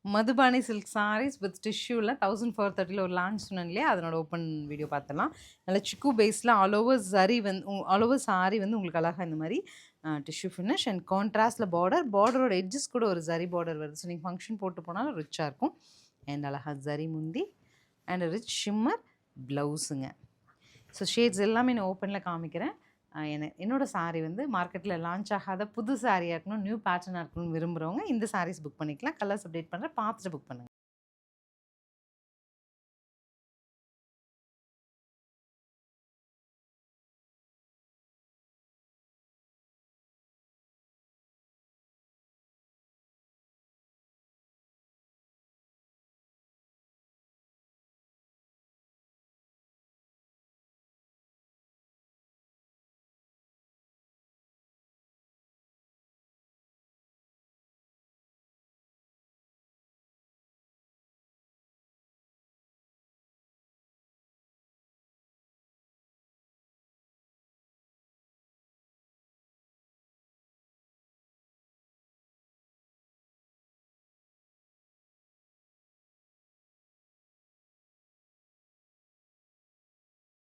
Madhubani silk saris with டிஷ்யூவில் 1430 ஒரு launch சொன்னேன் இல்லையா, அதனோட ஓப்பன் வீடியோ பார்த்துடலாம். நல்ல சிக்கு பேஸில் ஆல் ஓவர் சரி வந்து ஆல் ஓவர் சாரி வந்து உங்களுக்கு அழகாக இந்த மாதிரி டிஷ்யூ ஃபினிஷ் அண்ட் கான்ட்ராஸ்டில் பார்டரோட எட்ஜஸ் கூட ஒரு சரி பார்டர் வருது. ஸோ நீங்கள் ஃபங்க்ஷன் போட்டு போனாலும் ரிச்சாக இருக்கும். அண்ட் அழகாக சரி முந்தி அண்ட் ரிச் ஷிம்மர் ப்ளவுஸுங்க. ஸோ ஷேட்ஸ் எல்லாமே நான் ஓப்பனில் காமிக்கிறேன். என்னோட சாரீ வந்து மார்க்கெட்டில் லான்ச் ஆகாத புது சாரியாக இருக்கணும், நியூ பேட்டர்னாக இருக்கணும்னு விரும்புகிறவங்க இந்த சாரீஸ் புக் பண்ணிக்கலாம். கலர்ஸ் அப்டேட் பண்ணுறேன், பார்த்துட்டு புக் பண்ணுங்கள்.